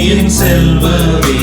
கண்ணியின் செல்வமே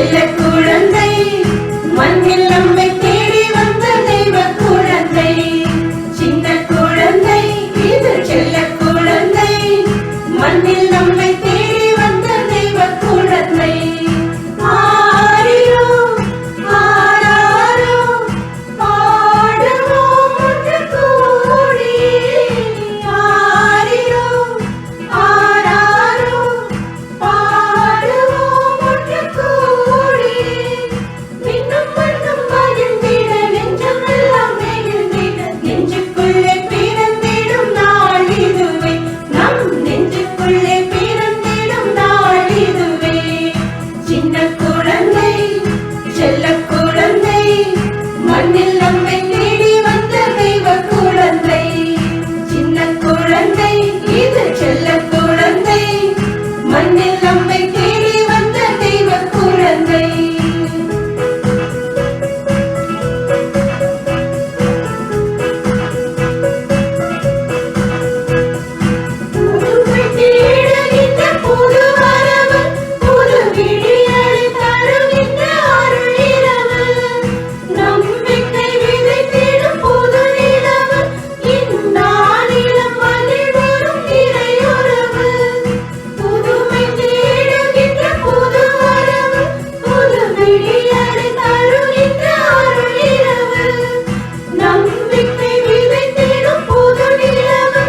செல்ல குழந்தை மண்ணில் நம்மை தேடி வந்த தெய்வ குழந்தை. சின்ன குழந்தை இது செல்ல குழந்தை மண்ணில் நம்மை தேடி வந்த தெய்வ குழந்தை. ஆரிரோ ஆராரோ பாடுவோம் ஒன்று கூடி. ஆரிரோ ஆராரோ பாடுவோம் ஒன்று கூடி. மின்னும் மண்ணும் மகிழ்ந்திட நெஞ்சமெல்லாம் நெகிழ்ந்திட நெஞ்சுக்குள்ளே பிறந்திடும் நாள் இதுவே. நம் நெஞ்சுக்குள்ளே பிறந்திடும் நாள் இதுவே. சின்ன குழந்தை செல்ல குழந்தை மண்ணில் நம்மை தேடி வந்த தெய்வ குழந்தை. சின்ன குழந்தை இது செல்ல குழந்தை மண்ணில் நம்மை தேடி வந்த தெய்வ குழந்தை. புதுமை தேடுகின்ற புது வரவு புது விடியலை தருகின்ற அருள் இரவு. நம்பிக்கை விதைத்திடும் புது நிலவு இந்நாளிலும் வழிவரும் இறையுறவு. புதுமை தேடுகின்ற புது வரவு புது விடியலை தருகின்ற அருள் இரவு. நம்பிக்கை விதைத்திடும் புது நிலவு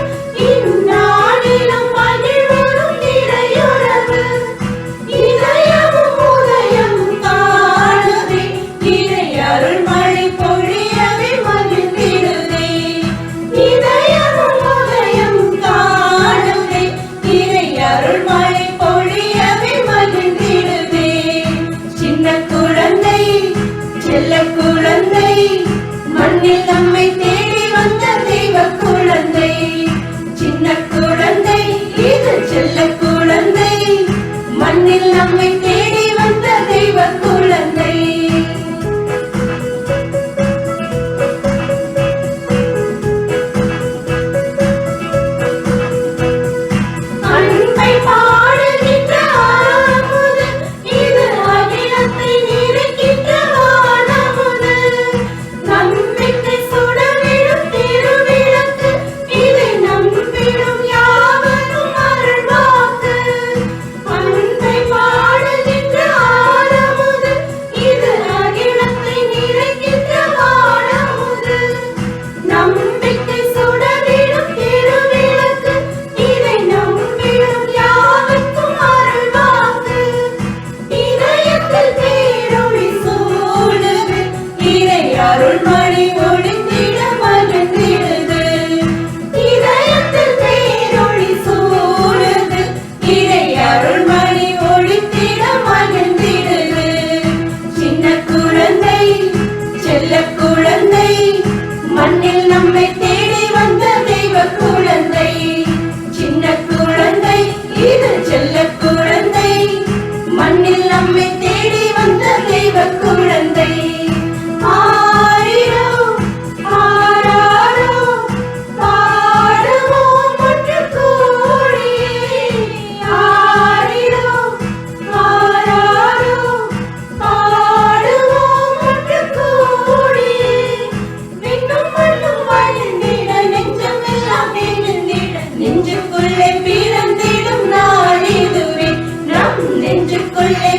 இந்நாளிலும் வழிவரும் இறையுறவு. இதயமும் உதயமும் காணுதே இறை அருள் மழை பொழியவே மகிழ்ந்திடுதே. இதயமும் உதயமும் காணுதே இறை அருள் மழை பொழியவே மகிழ்ந்திடுதே. சின்ன குழந்தை செல்ல குழந்தை மண்ணில் நம்மை தேடி வந்த தெய்வ குழந்தை. சின்ன குழந்தை இது செல்ல குழந்தை மண்ணில் நம்மை தேடி வந்த தெய்வ குழந்தை. அன்பை பாடுகின்ற ஆரமுது இது அகிலத்தை நிறைக்கின்ற வானமுது. நம்பிக்கை சுடர்விடும் திருவிளக்கு இதை நம்பிடும் யாவரும் அருள்வாக்கு. அன்பை பாடுகின்ற ஆரமுது இது அகிலத்தை நிறைக்கின்ற வானமுது. நம்பிக்கை சுடர்விடும் திருவிளக்கு இதை நம்பிடும் யாவர்க்கும் அருள்வாக்கு. இதயத்தில் பேரொளி சூழுது இறை அருள்மணி ஒளிந்திட மகிழ்ந்திடுது. இதயத்தில் பேரொளி சூழுது இறை அருள்மணி ஒளிந்திட மகிழ்ந்திடுது. சின்ன குழந்தை செல்ல குழந்தை மண்ணில் நம்மை தேடி வந்த தெய்வ குழந்தை. சின்ன குழந்தை இது செல்ல குழந்தை மண்ணில் நம்மை தேடி வந்த தெய்வ குழந்தை. ஆரிரோ ஆராரோ பாடுவோம் ஒன்று கூடி. ஆரிரோ ஆராரோ பாடுவோம் ஒன்று கூடி. மின்னும் மண்ணும் மகிழ்ந்திட நெஞ்சமெல்லாம் நெகிழ்ந்திட நெஞ்சுக்குள்ளே பிறந்திடும் நாள் இதுவே. நம் நெஞ்சுக்குள்ளே